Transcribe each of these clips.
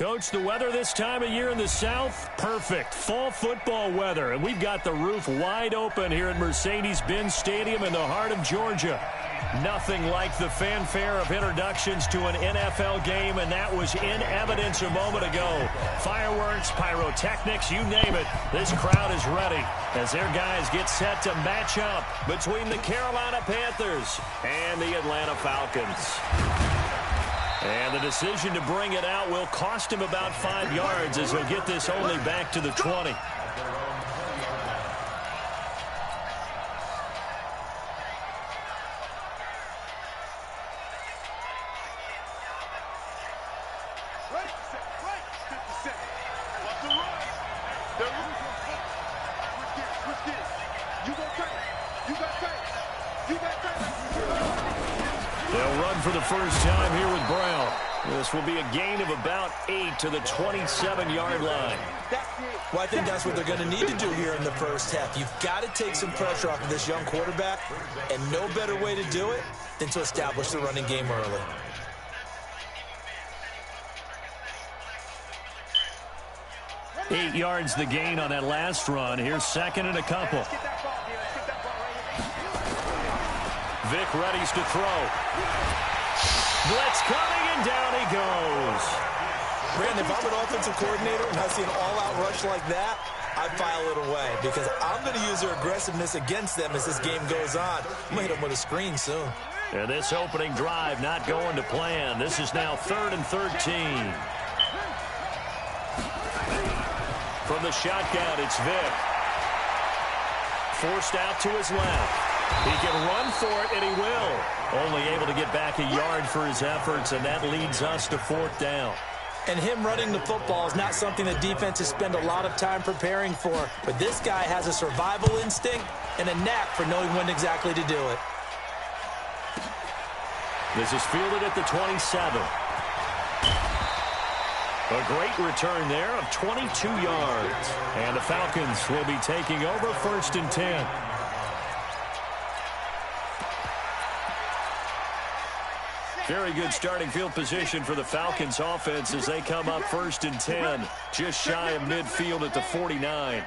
Coach, the weather this time of year in the South, perfect. Fall football weather, and we've got the roof wide open here at Mercedes-Benz Stadium in the heart of Georgia. Nothing like the fanfare of introductions to an NFL game, and that was in evidence a moment ago. Fireworks, pyrotechnics, you name it. This crowd is ready as their guys get set to match up between the Carolina Panthers and the Atlanta Falcons. And the decision to bring it out will cost him about 5 yards as he'll get this only back to the 20. They'll run for the first time here with Brown. This will be a gain of about 8 to the 27-yard line. Well, I think that's what they're going to need to do here in the first half. You've got to take some pressure off of this young quarterback, and no better way to do it than to establish the running game early. Eight yards the gain on that last run. Here's second and a couple. Vic readies to throw. Blitz coming, and down he goes. Brandon, if I'm an offensive coordinator and I see an all-out rush like that, I file it away because I'm going to use their aggressiveness against them as this game goes on. I'm going to hit them with a screen soon. And this opening drive not going to plan. This is now 3rd and 13. From the shotgun, it's Vic. Forced out to his left. He can run for it, and he will. Only able to get back a yard for his efforts, and that leads us to 4th down. And him running the football is not something that defenses spend a lot of time preparing for. But this guy has a survival instinct and a knack for knowing when exactly to do it. This is fielded at the 27. A great return there of 22 yards. And the Falcons will be taking over 1st and 10. Very good starting field position for the Falcons offense as they come up 1st and 10. Just shy of midfield at the 49.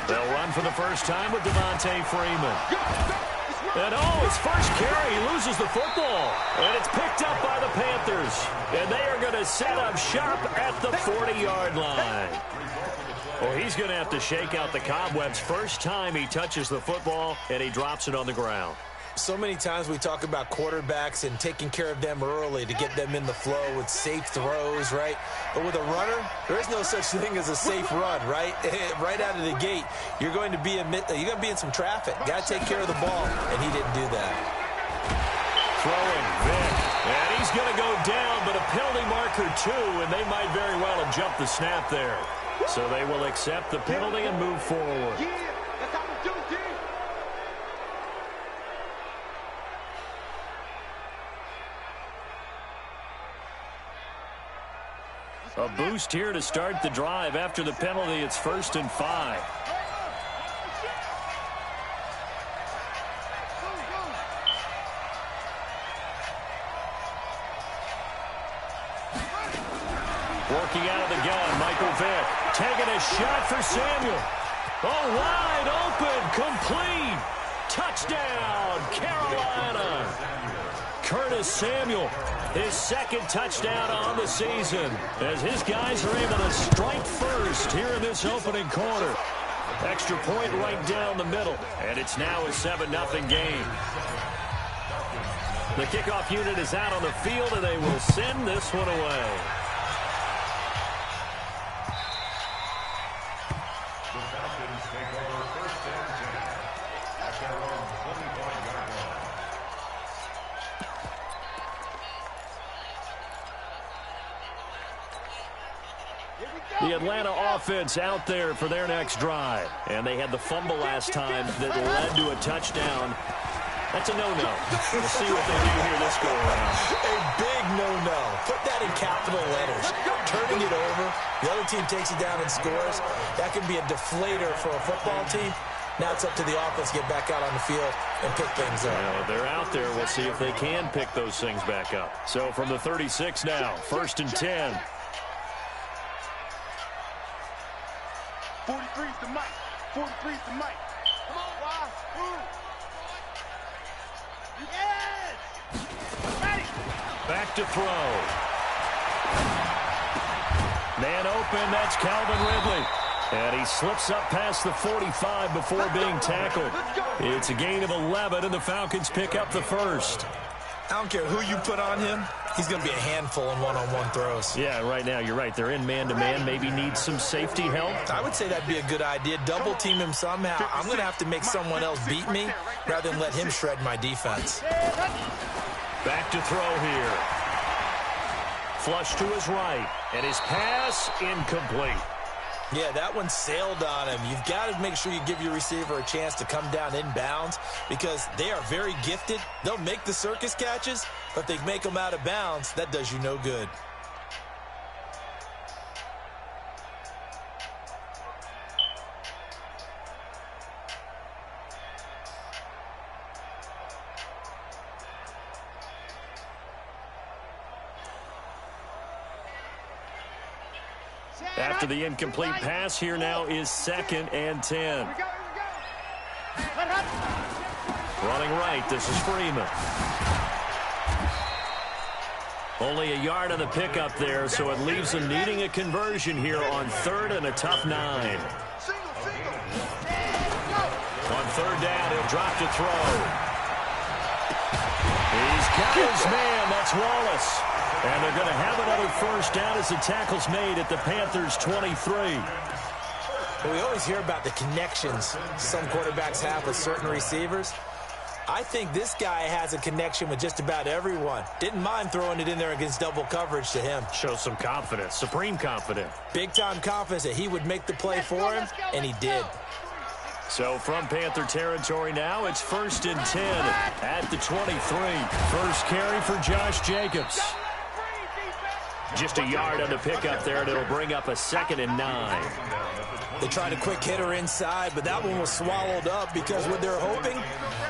They'll run for the first time with Devontae Freeman. And his first carry, he loses the football. And it's picked up by the Panthers. And they are going to set up shop at the 40-yard line. Well, he's going to have to shake out the cobwebs first time he touches the football, and he drops it on the ground. So many times we talk about quarterbacks and taking care of them early to get them in the flow with safe throws, right? But with a runner, there is no such thing as a safe run, right? Right out of the gate, you're going to be in some traffic. Got to take care of the ball, and he didn't do that. Throwing, Vic, and he's going to go down, but a penalty marker too, and they might very well have jumped the snap there. So they will accept the penalty and move forward. A boost here to start the drive. After the penalty, it's 1st and 5. Working out of the gun, Michael Vick. Taking a shot for Samuel. Oh, wide open, complete. Touchdown, Carolina. Curtis Samuel, his 2nd touchdown on the season, as his guys are able to strike first here in this opening quarter. Extra point right down the middle, and it's now a 7-0 game. The kickoff unit is out on the field, and they will send this one away. The Atlanta offense out there for their next drive. And they had the fumble last time that led to a touchdown. That's a no-no. We'll see what they do here this go-around. A big no-no. Put that in capital letters. Turning it over, the other team takes it down and scores. That can be a deflator for a football team. Now it's up to the offense to get back out on the field and pick things up. Well, they're out there. We'll see if they can pick those things back up. So from the 36 now, 1st and 10. 43's the mic. 43's the mic. Come on, Ross. Yes! Ready! Back to throw. Man open, that's Calvin Ridley. And he slips up past the 45 before being tackled. It's a gain of 11, and the Falcons pick up the first. I don't care who you put on him. He's going to be a handful in one-on-one throws. Yeah, right now, you're right. They're in man-to-man. Maybe need some safety help. I would say that'd be a good idea. Double-team him somehow. I'm going to have to make someone else beat me rather than let him shred my defense. Back to throw here. Flush to his right, and his pass incomplete. Yeah, that one sailed on him. You've got to make sure you give your receiver a chance to come down inbounds because they are very gifted. They'll make the circus catches, but if they make them out of bounds, that does you no good. After the incomplete pass, here now is 2nd and 10. Running right, this is Freeman. Only a yard on the pickup there, so it leaves them needing a conversion here on 3rd and a tough 9. On 3rd down, he'll drop to throw. He's got his man, that's Wallace. And they're going to have another first down as the tackle's made at the Panthers' 23. Well, we always hear about the connections some quarterbacks have with certain receivers. I think this guy has a connection with just about everyone. Didn't mind throwing it in there against double coverage to him. Shows some confidence, supreme confidence. Big-time confidence that he would make the play for him, and he did. So from Panther territory now, it's 1st and 10 at the 23. First carry for Josh Jacobs. Just a yard on the pickup there, and it'll bring up a 2nd and 9. They tried a quick hitter inside, but that one was swallowed up because what they're hoping,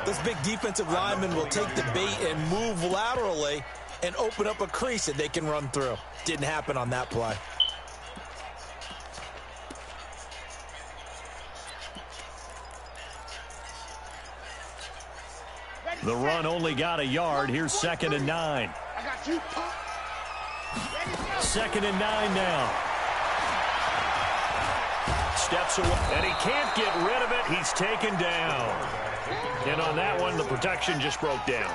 this big defensive lineman will take the bait and move laterally and open up a crease that they can run through. Didn't happen on that play. The run only got a yard. Here's 2nd and 9. 2nd and 9 now. Steps away, and he can't get rid of it. He's taken down. And on that one, the protection just broke down.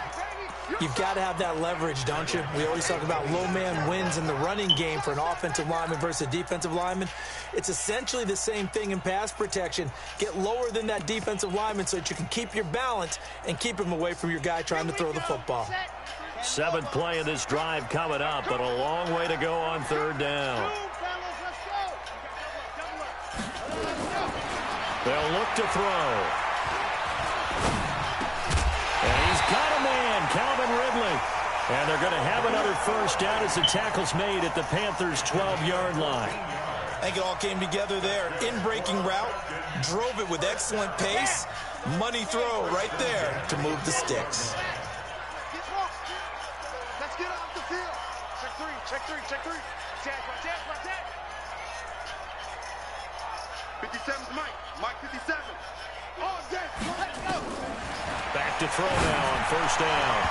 You've got to have that leverage, don't you? We always talk about low man wins in the running game for an offensive lineman versus a defensive lineman. It's essentially the same thing in pass protection. Get lower than that defensive lineman so that you can keep your balance and keep him away from your guy trying to throw the football. 7th play of this drive coming up, but a long way to go on 3rd down. They'll look to throw. And he's got a man, Calvin Ridley. And they're going to have another first down as the tackle's made at the Panthers' 12-yard line. I think it all came together there. In-breaking route, drove it with excellent pace. Money throw right there to move the sticks. Let's get off the field. Check three. Tag. 57's Mike 57. Oh, yes, let's go. Back to throw now on 1st down.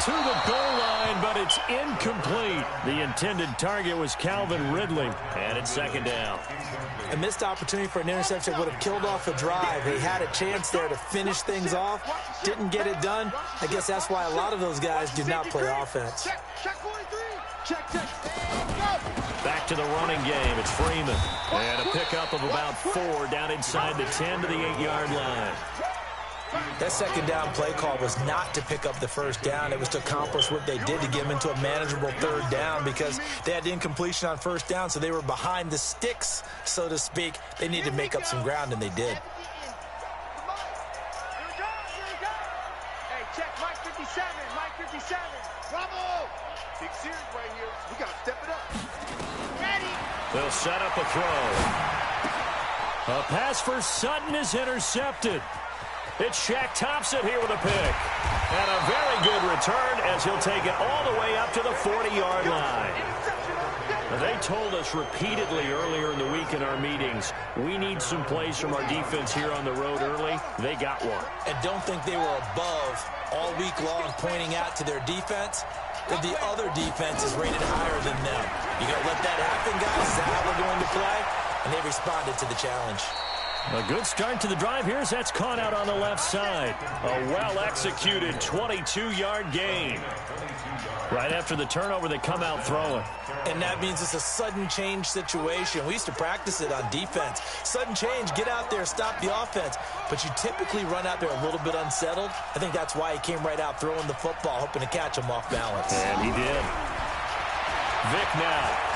To the goal line, but it's incomplete. The intended target was Calvin Ridley, and it's 2nd down. A missed opportunity for an interception would have killed off a drive. They had a chance there to finish things off. Didn't get it done. I guess that's why a lot of those guys do not play offense. Check 43. Check. Back to the running game. It's Freeman. And a pickup of about 4 down inside the 10 to the 8-yard line. That 2nd down play call was not to pick up the first down. It was to accomplish what they did to get them into a manageable 3rd down because they had incompletion on 1st down, so they were behind the sticks, so to speak. They needed to make up some ground, and they did. Hey, check Mike 57. Bravo. Big series right here. We got to step it up. Ready. They'll set up a throw. A pass for Sutton is intercepted. It's Shaq Thompson here with a pick. And a very good return as he'll take it all the way up to the 40-yard line. They told us repeatedly earlier in the week in our meetings, we need some plays from our defense here on the road early. They got one. And don't think they were above all week long pointing out to their defense that the other defense is rated higher than them. You got to let that happen, guys. Is that how we're going to play? And they responded to the challenge. A good start to the drive here as that's caught out on the left side. A well-executed 22-yard gain. Right after the turnover, they come out throwing. And that means it's a sudden change situation. We used to practice it on defense. Sudden change, get out there, stop the offense. But you typically run out there a little bit unsettled. I think that's why he came right out throwing the football, hoping to catch him off balance. And he did. Vic now.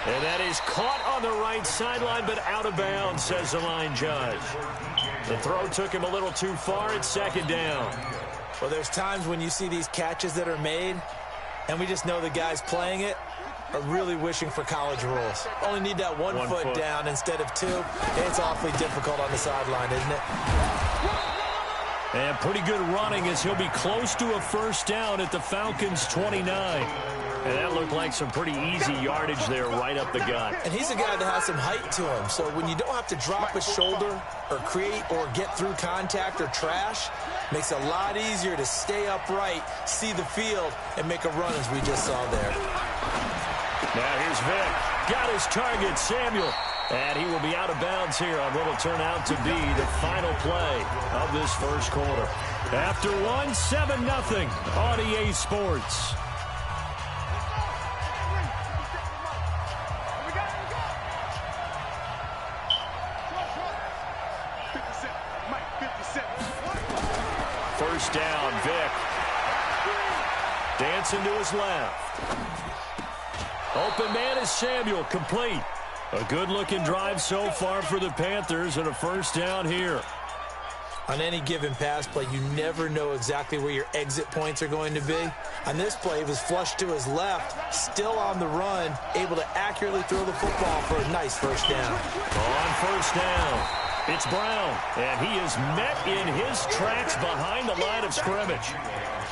And that is caught on the right sideline, but out of bounds, says the line judge. The throw took him a little too far. It's second down. Well, there's times when you see these catches that are made, and we just know the guys playing it are really wishing for college rules. Only need that one foot down instead of two. It's awfully difficult on the sideline, isn't it? And pretty good running as he'll be close to a first down at the Falcons' 29. And that looked like some pretty easy yardage there right up the gut. And he's a guy that has some height to him. So when you don't have to drop a shoulder or create or get through contact or trash, makes it a lot easier to stay upright, see the field, and make a run as we just saw there. Now here's Vic. Got his target, Samuel. And he will be out of bounds here on what will turn out to be the final play of this first quarter. After one, 7-0 on EA Sports. First down, Vic. Dancing to his left. Open man is Samuel, complete. A good-looking drive so far for the Panthers and a first down here. On any given pass play, you never know exactly where your exit points are going to be. On this play, he was flushed to his left, still on the run, able to accurately throw the football for a nice first down. On first down, it's Brown, and he is met in his tracks behind the line of scrimmage.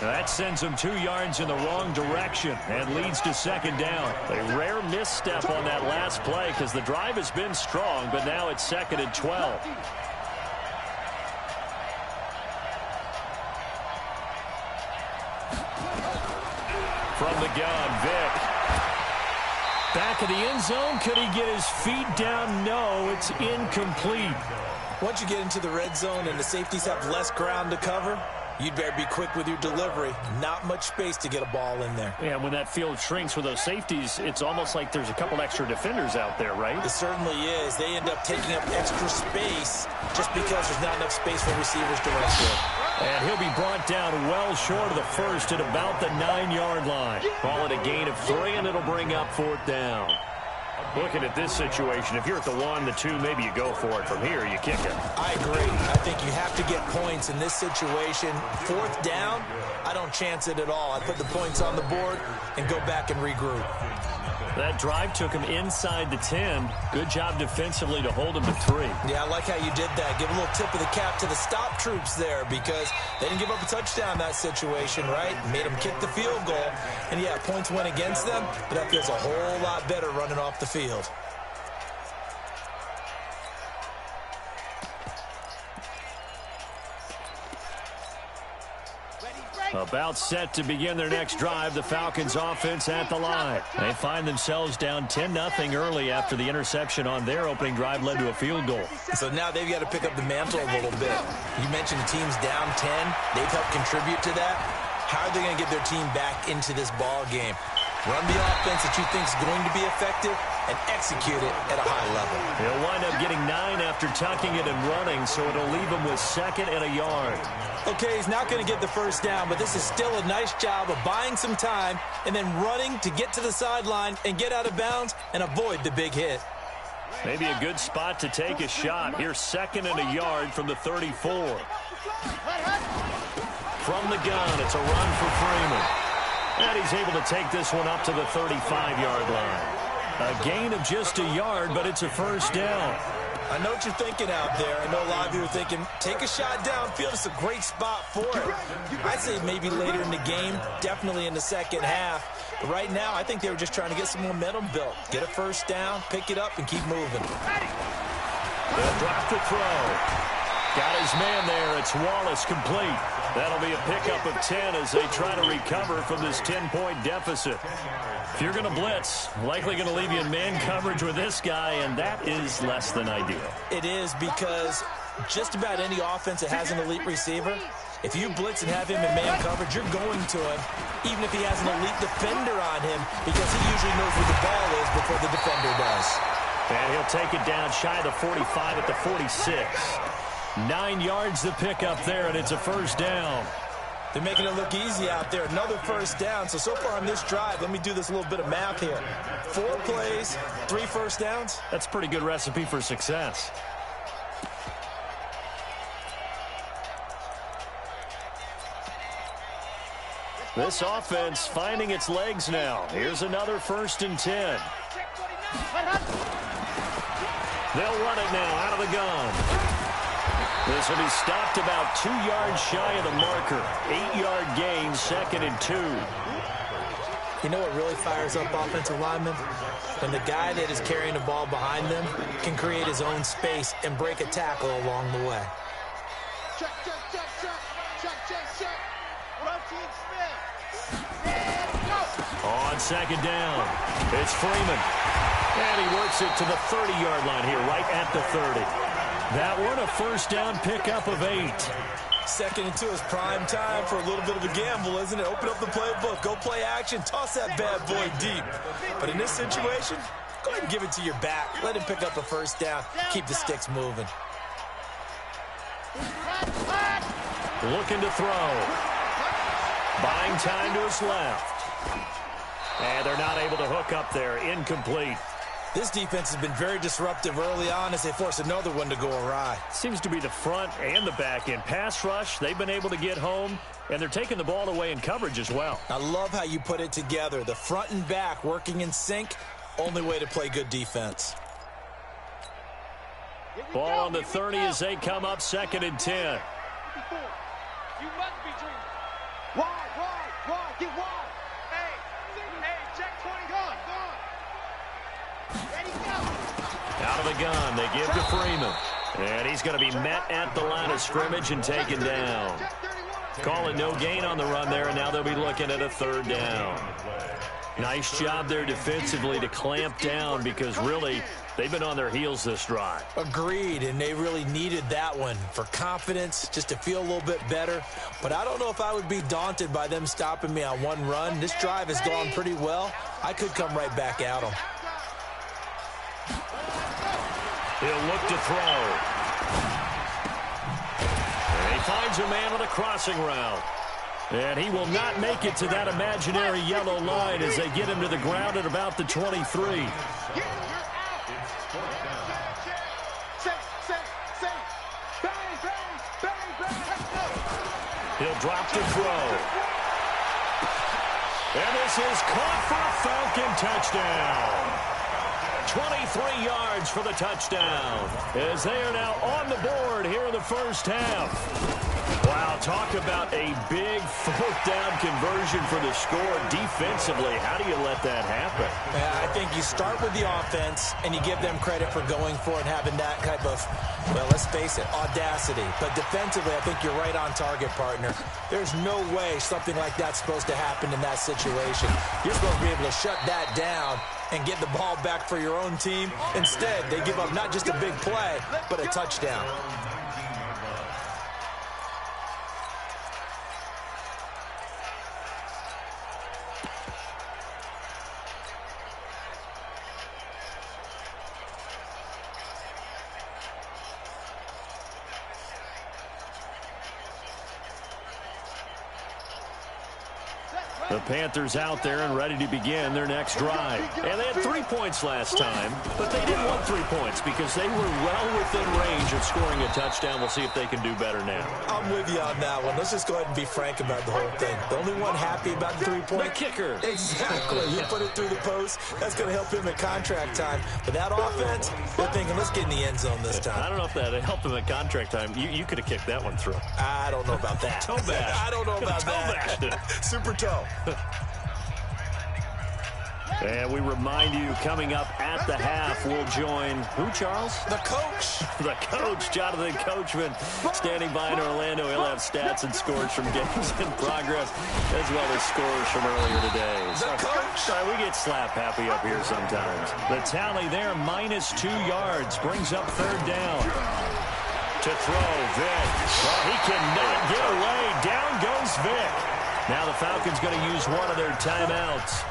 That sends him 2 yards in the wrong direction and leads to second down. A rare misstep on that last play because the drive has been strong, but now it's 2nd and 12. From the gun, Vic. Back of the end zone. Could he get his feet down? No, it's incomplete. Once you get into the red zone and the safeties have less ground to cover, you'd better be quick with your delivery. Not much space to get a ball in there. Yeah, when that field shrinks with those safeties, it's almost like there's a couple extra defenders out there, right? It certainly is. They end up taking up extra space just because there's not enough space for receivers to run through. And he'll be brought down well short of the first at about the 9-yard line. Call it a gain of 3, and it'll bring up 4th down. Looking at this situation, if you're at the 1, the 2, maybe you go for it. From here, you kick it. I agree. I think you have to get points in this situation. 4th down, I don't chance it at all. I put the points on the board and go back and regroup. That drive took him inside the 10. Good job defensively to hold him to 3. Yeah, I like how you did that. Give a little tip of the cap to the stop troops there because they didn't give up a touchdown in that situation, right? Made them kick the field goal. And, yeah, points went against them, but that feels a whole lot better running off the field. About set to begin their next drive, the Falcons offense at the line. They find themselves down 10-0 early after the interception on their opening drive led to a field goal. So now they've got to pick up the mantle a little bit. You mentioned the team's down 10. They've helped contribute to that. How are they going to get their team back into this ball game? Run the offense that you think is going to be effective and execute it at a high level. He'll wind up getting 9 after tucking it and running, so it'll leave him with 2nd and a yard. Okay, he's not going to get the first down, but this is still a nice job of buying some time and then running to get to the sideline and get out of bounds and avoid the big hit. Maybe a good spot to take a shot. Here's 2nd and a yard from the 34. From the gun, it's a run for Freeman. And he's able to take this one up to the 35-yard line. A gain of just a yard, but it's a first down. I know what you're thinking out there. I know a lot of you are thinking, take a shot downfield. It's a great spot for it. I'd say maybe later in the game, definitely in the second half. But right now, I think they were just trying to get some momentum built. Get a first down, pick it up, and keep moving. They'll drop the throw. Got his man there. It's Wallace complete. That'll be a pickup of 10 as they try to recover from this 10-point deficit. If you're going to blitz, likely going to leave you in man coverage with this guy, and that is less than ideal. It is, because just about any offense that has an elite receiver, if you blitz and have him in man coverage, you're going to him, even if he has an elite defender on him, because he usually knows where the ball is before the defender does. And he'll take it down shy of the 45 at the 46. 9 yards to pick up there, and it's a first down. They're making it look easy out there. Another first down. So far on this drive, let me do this little bit of math here. 4 plays, 3 first downs. That's a pretty good recipe for success. This offense finding its legs now. Here's another 1st and 10. They'll run it now out of the gun. This will be stopped about 2 yards shy of the marker. 8-yard gain, 2nd and 2. You know what really fires up offensive linemen? When the guy that is carrying the ball behind them can create his own space and break a tackle along the way. Check, check, check, check. Check, check, check. Routine Smith. Go. On 2nd down, it's Freeman. And he works it to the 30-yard line here, right at the 30. That one, a first down pickup of 8. 2nd and 2 is prime time for a little bit of a gamble, isn't it? Open up the playbook, go play action, toss that bad boy deep. But in this situation, go ahead and give it to your back. Let him pick up a first down. Keep the sticks moving. Looking to throw. Buying time to his left. And they're not able to hook up there. Incomplete. This defense has been very disruptive early on as they force another one to go awry. Seems to be the front and the back end. Pass rush, they've been able to get home, and they're taking the ball away in coverage as well. I love how you put it together. The front and back working in sync, only way to play good defense. Ball on the 30 as they come up 2nd and 10. You must be dreaming. Wide, get wide. Hey, check 20, gone. Ready, go. Out of the gun, they give to Freeman. And he's going to be met at the line of scrimmage and taken down. Call it no gain on the run there, and now they'll be looking at a 3rd down. Nice job there defensively to clamp down, because really they've been on their heels this drive. Agreed, and they really needed that one for confidence, just to feel a little bit better. But I don't know if I would be daunted by them stopping me on one run. This drive has gone pretty well. I could come right back at them. He'll look to throw. And he finds a man on a crossing route. And he will not make it to that imaginary yellow line as they get him to the ground at about the 23. He'll drop to throw. And this is caught for a Falcon touchdown. 23 yards for the touchdown as they are now on the board here in the first half. Wow, talk about a big 4th down conversion for the score. Defensively, how do you let that happen? I think you start with the offense and you give them credit for going for it and having that type of, well, let's face it, audacity. But defensively, I think you're right on target, partner. There's no way something like that's supposed to happen in that situation. You're supposed to be able to shut that down and get the ball back for your own team. Instead, they give up not just a big play, but a touchdown. Set, The Panthers out there and ready to begin their next drive. And they had 3 points last time, but they didn't want 3 points because they were well within range of scoring a touchdown. We'll see if they can do better now. I'm with you on that one. Let's just go ahead and be frank about the whole thing. The only one happy about the 3-point? The kicker. Exactly. He put it through the post. That's going to help him at contract time. But that offense, they're thinking, let's get in the end zone this time. I don't know if that helped him at contract time. You could have kicked that one through. I don't know about that. Toe bash. I don't know about that. Super toe. And we remind you, coming up at the half, we'll join who, Charles? The coach. The coach, Jonathan Coachman, standing by in Orlando. He'll have stats and scores from games in progress, as well as scores from earlier today. The coach. Sorry, we get slap happy up here sometimes. The tally there, -2 yards, brings up 3rd down. To throw, Vick. Well, he cannot get away. Down goes Vick. Now the Falcons going to use one of their timeouts,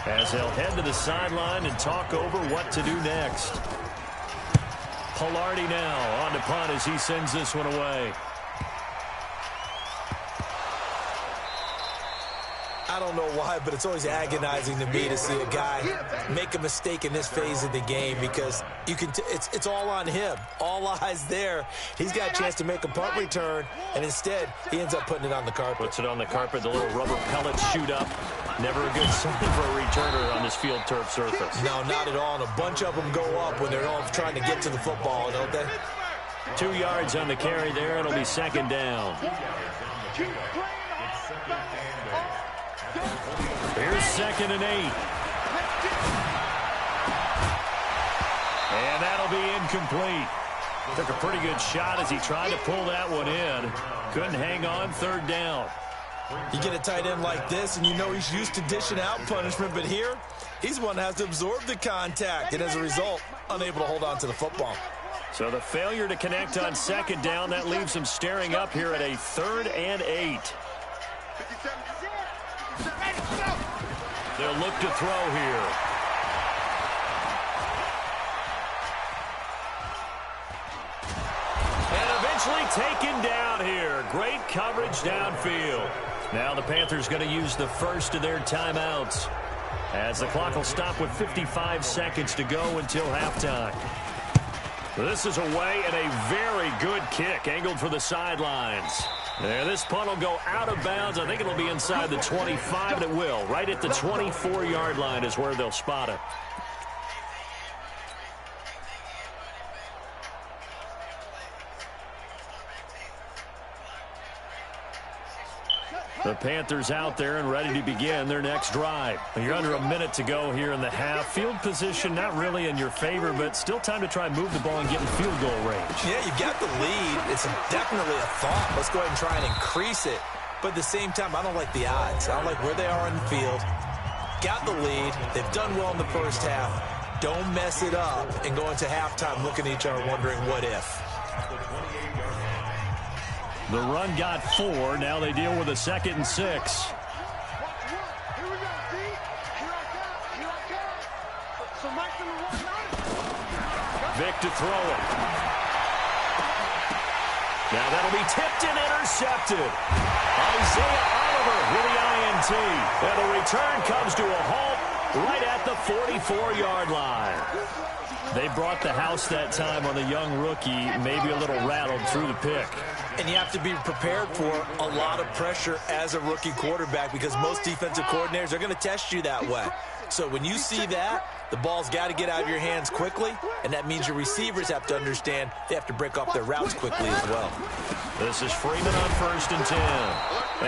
as they'll head to the sideline and talk over what to do next. Palardy now on to punt as he sends this one away. I don't know why, but it's always agonizing to me to see a guy make a mistake in this phase of the game, because you can it's all on him. All eyes there. He's got a chance to make a punt return, and instead he ends up putting it on the carpet. Puts it on the carpet. The little rubber pellets shoot up. Never a good sign for a returner on this field turf surface. No, not at all. And a bunch of them go up when they're all trying to get to the football, don't they? 2 yards on the carry there. It'll be 2nd down. Here's 2nd and 8. And that'll be incomplete. Took a pretty good shot as he tried to pull that one in. Couldn't hang on. 3rd down. You get a tight end like this, and you know he's used to dishing out punishment, but here, he's the one that has to absorb the contact, and as a result, unable to hold on to the football. So the failure to connect on 2nd down, that leaves him staring up here at a 3rd and 8. They'll look to throw here. And eventually taken down here. Great coverage downfield. Now the Panthers going to use the first of their timeouts, as the clock will stop with 55 seconds to go until halftime. This is away and a very good kick, angled for the sidelines. There, this punt will go out of bounds. I think it'll be inside the 25, and it will. Right at the 24-yard line is where they'll spot it. The Panthers out there and ready to begin their next drive. You're under a minute to go here in the half. Field position not really in your favor, but still time to try and move the ball and get in field goal range. Yeah, you got the lead. It's definitely a thought. Let's go ahead and try and increase it. But at the same time, I don't like the odds. I don't like where they are in the field. Got the lead. They've done well in the first half. Don't mess it up and go into halftime looking at each other wondering what if. The run got 4. Now they deal with a 2nd and 6. Vick to throw it. Now that'll be tipped and intercepted. Isaiah Oliver with the INT. And the return comes to a halt right at the 44-yard line. They brought the house that time on the young rookie, maybe a little rattled through the pick. And you have to be prepared for a lot of pressure as a rookie quarterback, because most defensive coordinators are going to test you that way. So when you see that, the ball's got to get out of your hands quickly, and that means your receivers have to understand they have to break off their routes quickly as well. This is Freeman on 1st and 10.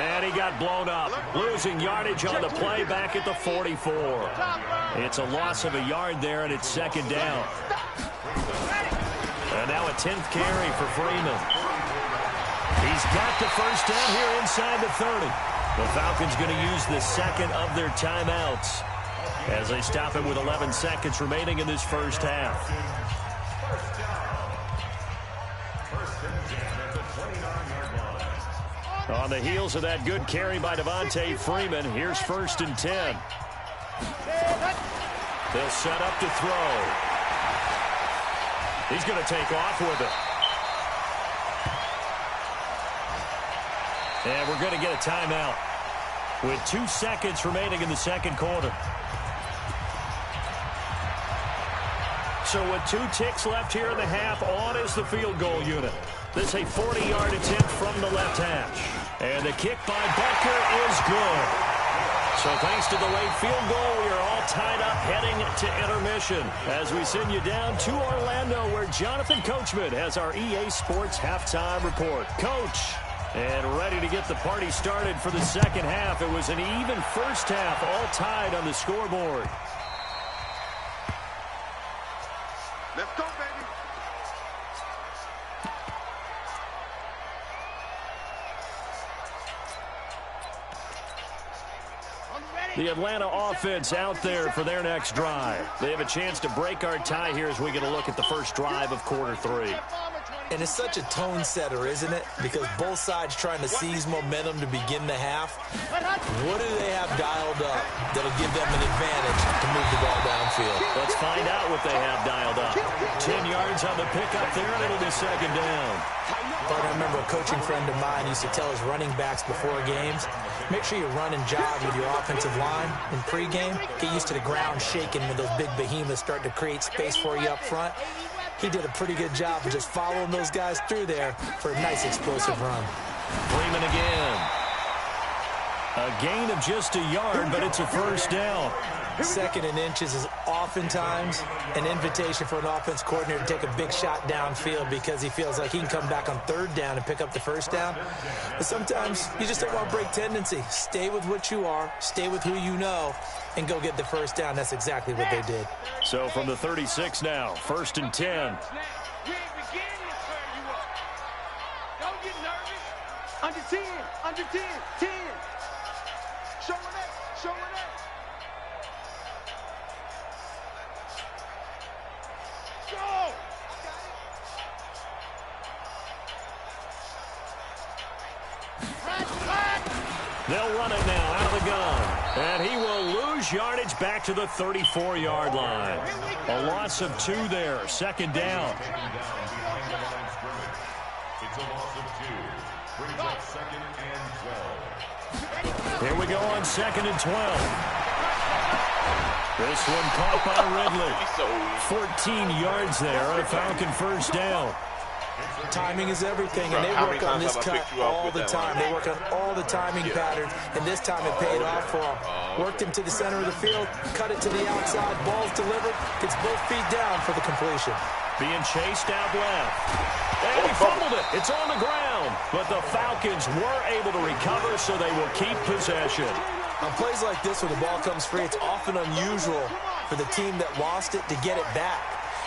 And he got blown up, losing yardage on the play back at the 44. It's a loss of a yard there, and it's 2nd down. And now a 10th carry for Freeman. He's got the first down here inside the 30. The Falcons going to use the 2nd of their timeouts as they stop it with 11 seconds remaining in this first half. On the heels of that good carry by Devontae Freeman, here's 1st and 10. They'll set up to throw. He's going to take off with it. And we're going to get a timeout. with 2 seconds remaining in the second quarter. So with 2 ticks left here in the half, on is the field goal unit. This is a 40-yard attempt from the left hash. And the kick by Butker is good. So thanks to the late field goal, we are all tied up heading to intermission as we send you down to Orlando where Jonathan Coachman has our EA Sports halftime report. Coach, and ready to get the party started for the second half. It was an even first half, all tied on the scoreboard. Let's go, baby. The Atlanta offense out there for their next drive. They have a chance to break our tie here as we get a look at the first drive of quarter 3. And it's such a tone setter, isn't it? Because both sides trying to seize momentum to begin the half. What do they have dialed up that'll give them an advantage to move the ball downfield? Let's find out what they have dialed up. 10 yards on the pickup there, and it'll be second down. But I remember a coaching friend of mine used to tell his running backs before games, make sure you run and jog with your offensive line in pregame. Get used to the ground shaking when those big behemoths start to create space for you up front. He did a pretty good job of just following those guys through there for a nice explosive run. Freeman again. A gain of just a yard, but it's a first down. Second and inches is oftentimes an invitation for an offense coordinator to take a big shot downfield because he feels like he can come back on third down and pick up the first down. But sometimes you just don't want to break tendency. Stay with what you are, stay with who you know, and go get the first down. That's exactly what they did. So from the 36 now, 1st and 10. We ain't beginning to turn you up. Don't get nervous. Under 10, under 10, 10. Show it up, show it up. Go! They'll run it now out of the gun. And he will lose yardage back to the 34-yard line. A loss of 2 there. Second down. It's a loss of 2. Brings up 2nd and 12. Here we go on 2nd and 12. This one caught by Ridley. 14 yards there on a Falcon first down. Timing is everything, and they work on this cut all the time. They work on all the timing patterns, and this time it paid off for him. Worked him to the center of the field, cut it to the outside, ball's delivered, gets both feet down for the completion. Being chased out left. And he fumbled it. It's on the ground. But the Falcons were able to recover, so they will keep possession. On plays like this where the ball comes free, it's often unusual for the team that lost it to get it back.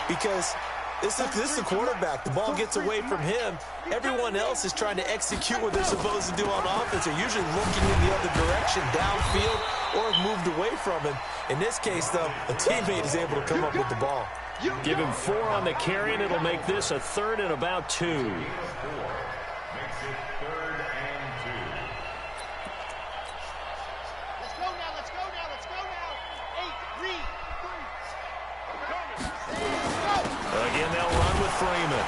Because this is the quarterback. The ball gets away from him. Everyone else is trying to execute what they're supposed to do on offense. They're usually looking in the other direction, downfield, or have moved away from him. In this case, though, a teammate is able to come up with the ball. Give him 4 on the carry, and it'll make this a 3rd and about 2. Makes it 3rd and 2. Let's go now, let's go now, let's go now. 8, read, 3. Again, they'll run with Freeman.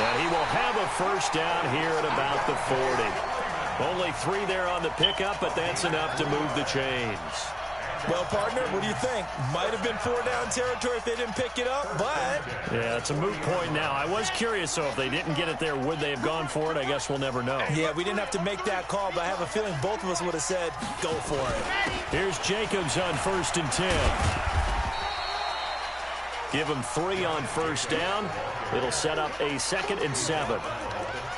And he will have a first down here at about the 40. Only 3 there on the pickup, but that's enough to move the chains. Well, partner, what do you think? Might have been 4-down territory if they didn't pick it up, but... Yeah, it's a moot point now. I was curious, so if they didn't get it there, would they have gone for it? I guess we'll never know. Yeah, we didn't have to make that call, but I have a feeling both of us would have said, go for it. Here's Jacobs on 1st and 10. Give him 3 on first down. It'll set up a 2nd and 7.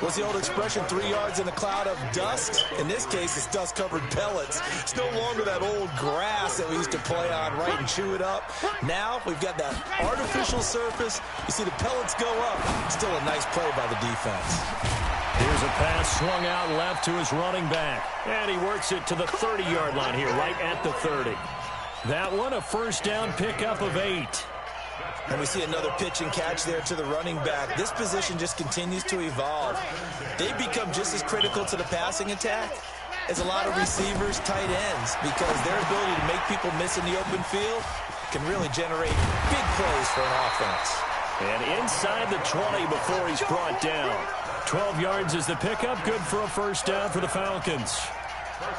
What's the old expression, 3 yards in a cloud of dust? In this case, it's dust-covered pellets. It's no longer that old grass that we used to play on, right, and chew it up. Now, we've got that artificial surface. You see the pellets go up. Still a nice play by the defense. Here's a pass swung out left to his running back. And he works it to the 30-yard line here, right at the 30. That one, a first down pickup of 8. And we see another pitch and catch there to the running back. This position just continues to evolve. They become just as critical to the passing attack as a lot of receivers, tight ends, because their ability to make people miss in the open field can really generate big plays for an offense. And inside the 20 before he's brought down. 12 yards is the pickup, good for a first down for the Falcons.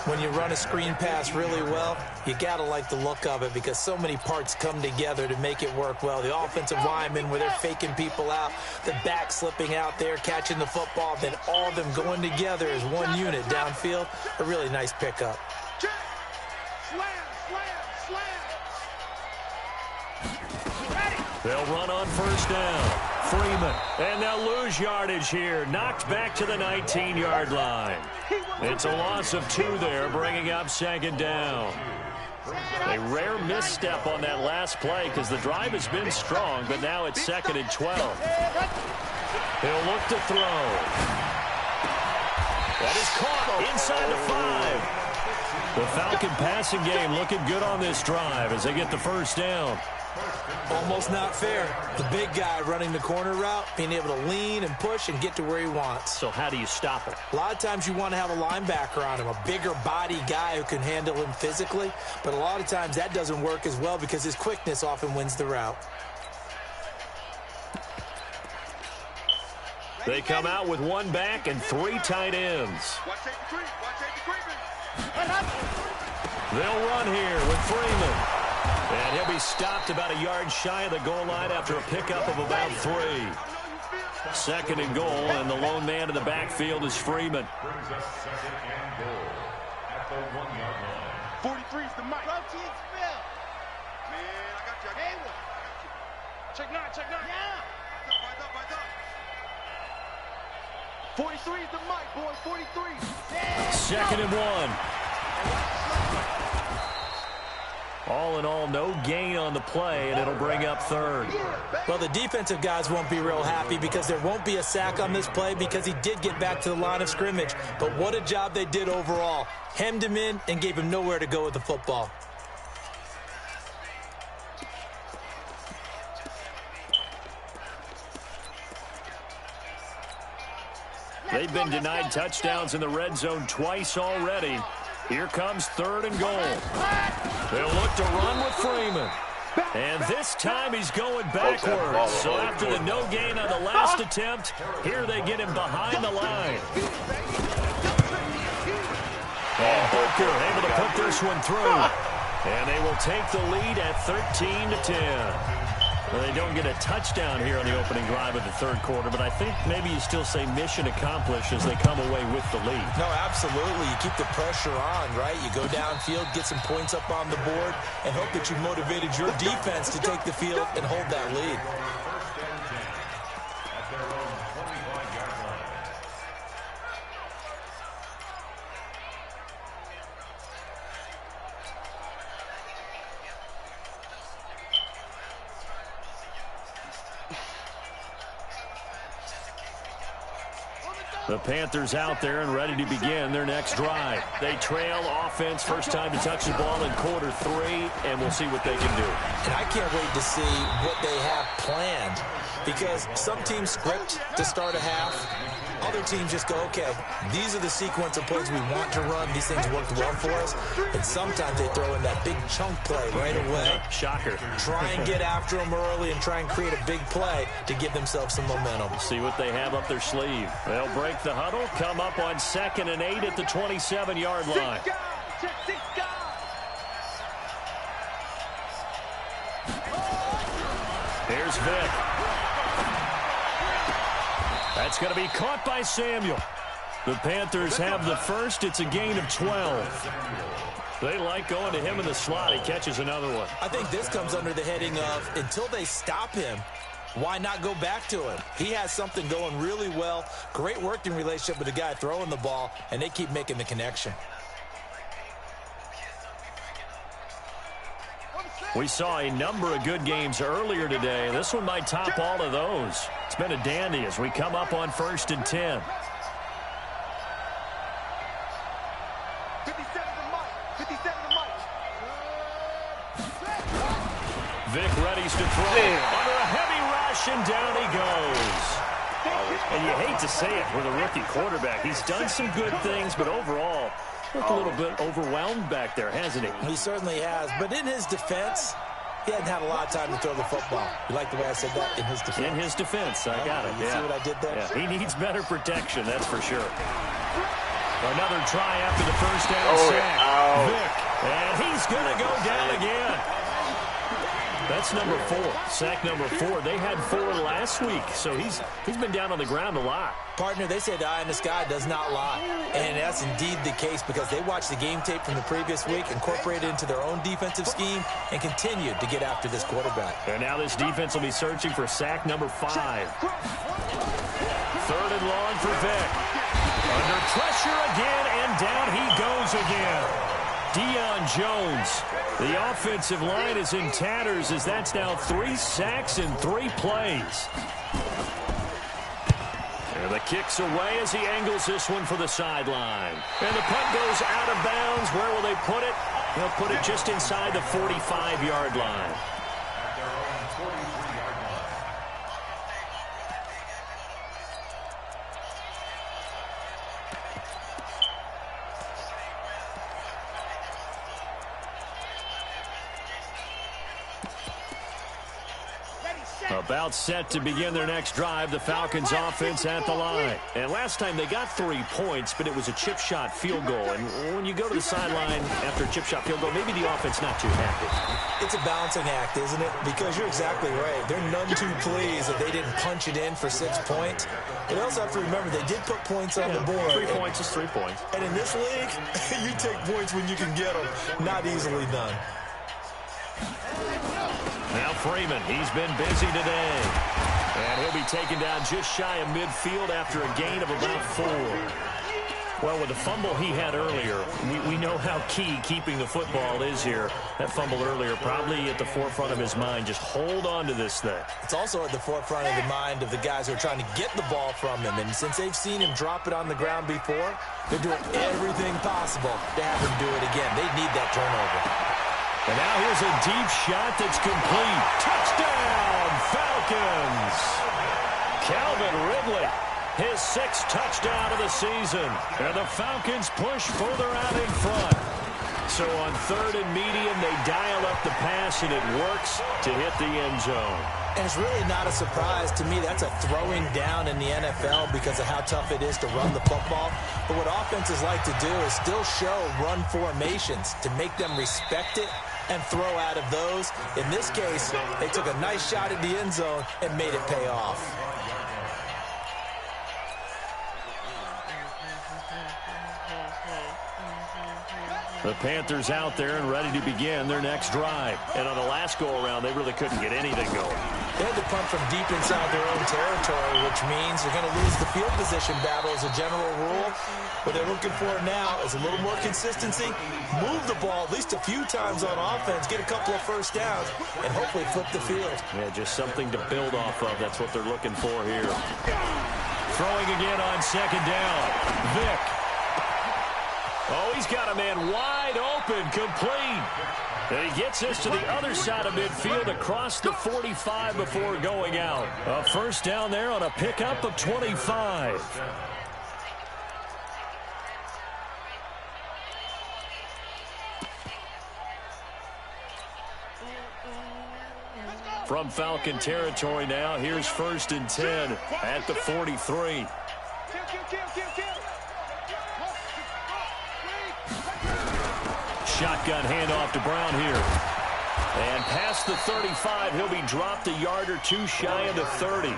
When you run a screen pass really well, you got to like the look of it because so many parts come together to make it work well. The offensive linemen, where they're faking people out, the back slipping out there, catching the football, then all of them going together as one unit downfield. A really nice pickup. They'll run on first down. Freeman, and they'll lose yardage here. Knocked back to the 19-yard line. It's a loss of 2 there, bringing up second down. A rare misstep on that last play because the drive has been strong, but now it's 2nd and 12. He'll look to throw. That is caught inside the 5. The Falcon passing game looking good on this drive as they get the first down. Almost not fair. The big guy running the corner route, being able to lean and push and get to where he wants. So how do you stop him? A lot of times you want to have a linebacker on him, a bigger body guy who can handle him physically. But a lot of times that doesn't work as well because his quickness often wins the route. They come out with 1 back and 3 tight ends. They'll run here with Freeman. And he'll be stopped about a yard shy of the goal line after a pickup of about 3. 2nd and goal, and the lone man in the backfield is Freeman. Brings us 2nd and goal at the 1-yard line. 43 is the mic. Man, I got you. Hayward. Check 9, check 9. Yeah. Right up. 43 is the mic, boys. 43. 2nd and 1. All in all, no gain on the play, and it'll bring up 3rd. Well, the defensive guys won't be real happy because there won't be a sack on this play because he did get back to the line of scrimmage. But what a job they did overall. Hemmed him in and gave him nowhere to go with the football. They've been denied touchdowns in the red zone twice already. Here comes 3rd and goal. They'll look to run with Freeman. And this time he's going backwards. So after the no gain on the last attempt, here they get him behind the line. And Booker able to put this one through. And they will take the lead at 13-10. Well, they don't get a touchdown here on the opening drive of the 3rd quarter, but I think maybe you still say mission accomplished as they come away with the lead. No, absolutely. You keep the pressure on, right? You go downfield, get some points up on the board, and hope that you motivated your defense to take the field and hold that lead. First and 10 at their own 25-yard line. The Panthers out there and ready to begin their next drive. They trail offense, first time to touch the ball in quarter 3, and we'll see what they can do. And I can't wait to see what they have planned because some teams script to start a half. Other teams just go, okay, these are the sequence of plays we want to run. These things worked well for us. And sometimes they throw in that big chunk play right away. Shocker. Try and get after them early and try and create a big play to give themselves some momentum. See what they have up their sleeve. They'll break the huddle, come up on 2nd and 8 at the 27-yard line. Here's Vic. That's going to be caught by Samuel. The Panthers have the first. It's a gain of 12. They like going to him in the slot. He catches another one. I think this comes under the heading of until they stop him, why not go back to him? He has something going really well. Great working relationship with the guy throwing the ball, and they keep making the connection. We saw a number of good games earlier today. This one might top all of those. It's been a dandy as we come up on 1st and 10. 57 to Mike. 57 to Mike. Vic readies to throw. Under a heavy rush, and down he goes. And you hate to say it with a rookie quarterback. He's done some good things, but overall, looked a little bit overwhelmed back there, hasn't he? He certainly has. But in his defense, he hadn't had a lot of time to throw the football. You like the way I said that? In his defense. In his defense, I got it. You see what I did there? Yeah, he needs better protection, that's for sure. Another try after the first down sack. Vick, and he's going to go down again. That's number 4. Sack number 4. They had 4 last week, so he's been down on the ground a lot. Partner, they say the eye in the sky does not lie. And that's indeed the case because they watched the game tape from the previous week, incorporated it into their own defensive scheme, and continued to get after this quarterback. And now this defense will be searching for sack number 5. 3rd and long for Vick. Under pressure again, and down he goes again. Deion Jones. The offensive line is in tatters as that's now 3 sacks in 3 plays. And the kick's away as he angles this one for the sideline. And the punt goes out of bounds. Where will they put it? They'll put it just inside the 45-yard line. About set to begin their next drive, the Falcons offense at the line. And last time they got 3 points, but it was a chip shot field goal. And when you go to the sideline after a chip shot field goal, maybe the offense not too happy. It's a balancing act, isn't it? Because you're exactly right. They're none too pleased that they didn't punch it in for 6 points. But they also have to remember they did put points on the board. 3 points is 3 points. And in this league, you take points when you can get them. Not easily done. Now Freeman, he's been busy today. And he'll be taken down just shy of midfield after a gain of about 4. Well, with the fumble he had earlier, we know how key keeping the football is here. That fumble earlier probably at the forefront of his mind. Just hold on to this thing. It's also at the forefront of the mind of the guys who are trying to get the ball from him. And since they've seen him drop it on the ground before, they're doing everything possible to have him do it again. They need that turnover. And now here's a deep shot that's complete. Touchdown, Falcons! Calvin Ridley, his 6th touchdown of the season. And the Falcons push further out in front. So on 3rd and medium, they dial up the pass, and it works to hit the end zone. And it's really not a surprise to me. That's a throwing down in the NFL because of how tough it is to run the football. But what offenses like to do is still show run formations to make them respect it and throw out of those. In this case, they took a nice shot at the end zone and made it pay off. The Panthers out there and ready to begin their next drive. And on the last go-around, they really couldn't get anything going. They had to punt from deep inside their own territory, which means they're going to lose the field position battle as a general rule. What they're looking for now is a little more consistency, move the ball at least a few times on offense, get a couple of first downs, and hopefully flip the field. Yeah, just something to build off of. That's what they're looking for here. Throwing again on 2nd down. Vick. Oh, he's got a man wide open, complete. And he gets this to the other side of midfield across the 45 before going out. A first down there on a pickup of 25. From Falcon territory now, here's 1st and 10 at the 43. Shotgun handoff to Brown here. And past the 35, he'll be dropped a yard or 2 shy of the 30.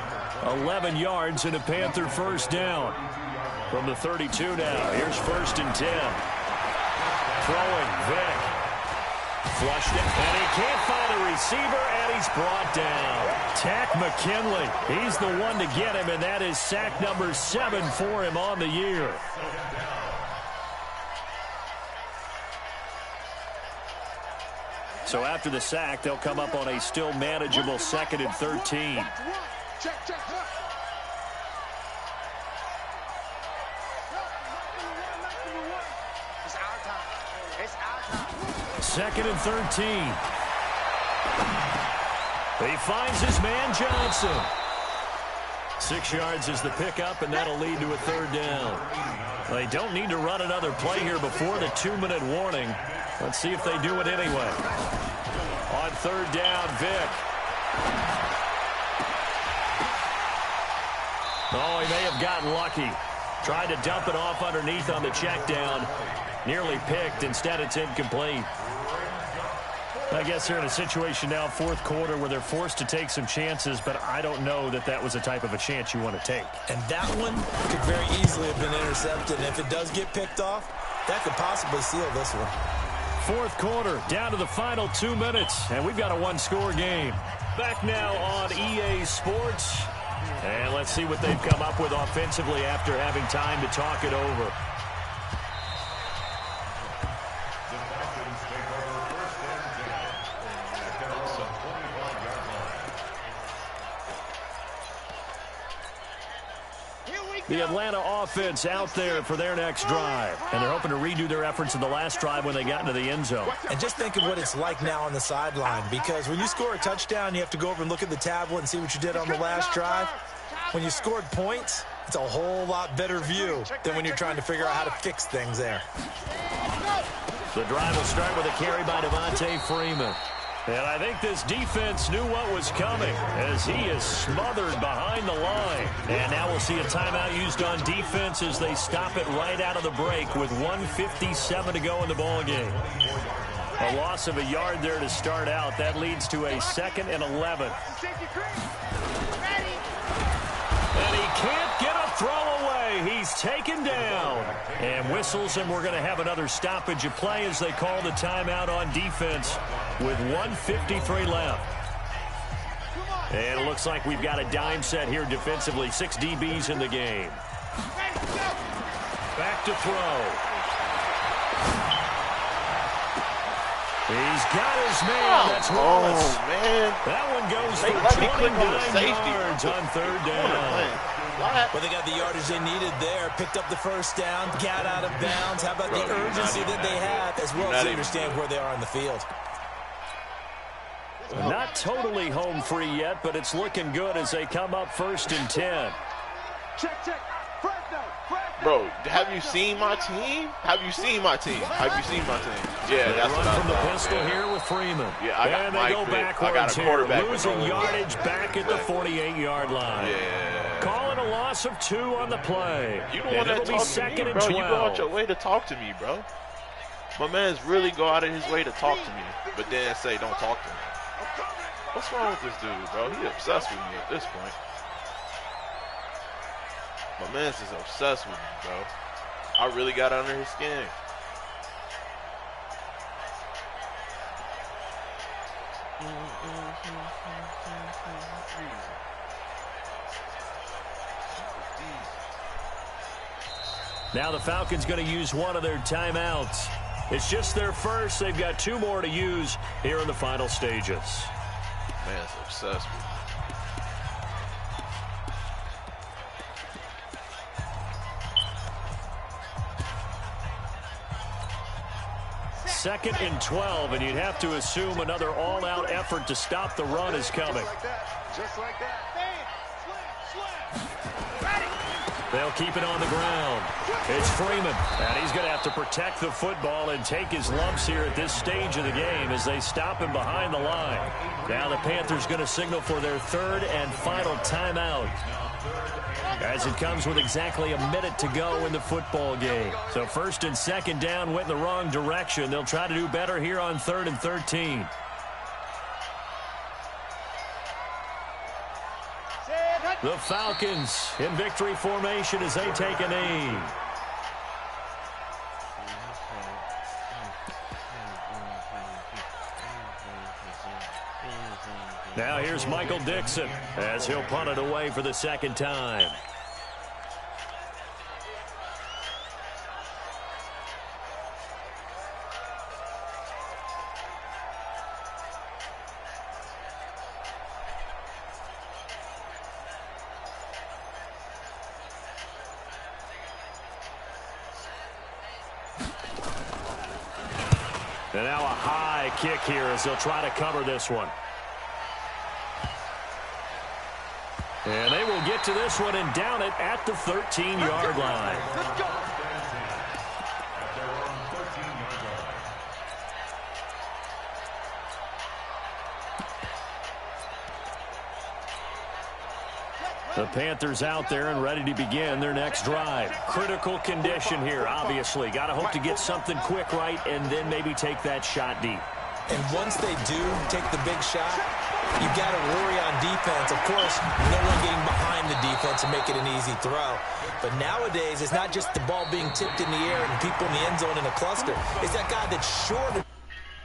11 yards and a Panther first down. From the 32 now, here's 1st and 10. Throwing, Vick. Flushed it, and he can't find a receiver, and he's brought down. Takk McKinley, he's the one to get him, and that is sack number 7 for him on the year. So after the sack, they'll come up on a still manageable 2nd and 13. Second and 13. He finds his man Johnson. 6 yards is the pickup, and that'll lead to a 3rd down. They don't need to run another play here before the 2-minute warning. Let's see if they do it anyway. On 3rd down, Vick. Oh, he may have gotten lucky. Tried to dump it off underneath on the check down. Nearly picked. Instead, it's incomplete. I guess they're in a situation now, fourth quarter, where they're forced to take some chances, but I don't know that that was the type of a chance you want to take. And that one could very easily have been intercepted. And if it does get picked off, that could possibly seal this one. Fourth quarter, down to the final 2 minutes, and we've got a one-score game. Back now on EA Sports, and let's see what they've come up with offensively after having time to talk it over. The Atlanta offense out there for their next drive. And they're hoping to redo their efforts in the last drive when they got into the end zone. And just think of what it's like now on the sideline, because when you score a touchdown, you have to go over and look at the tablet and see what you did on the last drive. When you scored points, it's a whole lot better view than when you're trying to figure out how to fix things there. The drive will start with a carry by Devontae Freeman. And I think this defense knew what was coming as he is smothered behind the line. And now we'll see a timeout used on defense as they stop it right out of the break with 1:57 to go in the ballgame. A loss of a yard there to start out. That leads to a 2nd and 11. And he can't get a throw away. He's taken down. And whistles, and we're going to have another stoppage of play as they call the timeout on defense with 1:53 left. And it looks like we've got a dime set here defensively. 6 DBs in the game. Back to throw. He's got his man. That's Wallace. Oh, man. That one goes for 29 yards on 3rd down. Well, they got the yardage they needed there. Picked up the first down. Got out of bounds. How about the urgency that they have, as well as they understand where they are on the field? Not totally home free yet, but it's looking good as they come up 1st and 10. Check. Bro, have you seen my team? Have you seen my team? Yeah, that's what I from the thought. pistol here with Freeman. Yeah, I got and they Mike go Vick. backwards I got a quarterback here, losing with no yardage back at the 48-yard line. Yeah. Calling a loss of 2 on the play. You don't want to talk to me, 2nd and bro. 12. You go out your way to talk to me, bro. My man's really go out of his way to talk to me, but then say don't talk to me. What's wrong with this dude, bro? He obsessed with me at this point. My man's just obsessed with me, bro. I really got under his skin. Now the Falcons going to use one of their timeouts. It's just their first. They've got 2 more to use here in the final stages. Man's obsessed with me. Second and 12, and you'd have to assume another all-out effort to stop the run is coming. Just like that. They'll keep it on the ground. It's Freeman, and he's going to have to protect the football and take his lumps here at this stage of the game as they stop him behind the line. Now the Panthers going to signal for their 3rd and final timeout, as it comes with exactly a minute to go in the football game. So 1st and 2nd down went in the wrong direction. They'll try to do better here on 3rd and 13. The Falcons in victory formation as they take a knee. Now here's Michael Dixon as he'll punt it away for the 2nd time. And now a high kick here as they'll try to cover this one. And they will get to this one and down it at the 13-yard line. Let's go. The Panthers out there and ready to begin their next drive. Critical condition here, obviously. Got to hope to get something quick right and then maybe take that shot deep. And once they do take the big shot, you got to worry on defense. Of course, no one getting behind the defense and make it an easy throw. But nowadays, it's not just the ball being tipped in the air and people in the end zone in a cluster. It's that guy that's short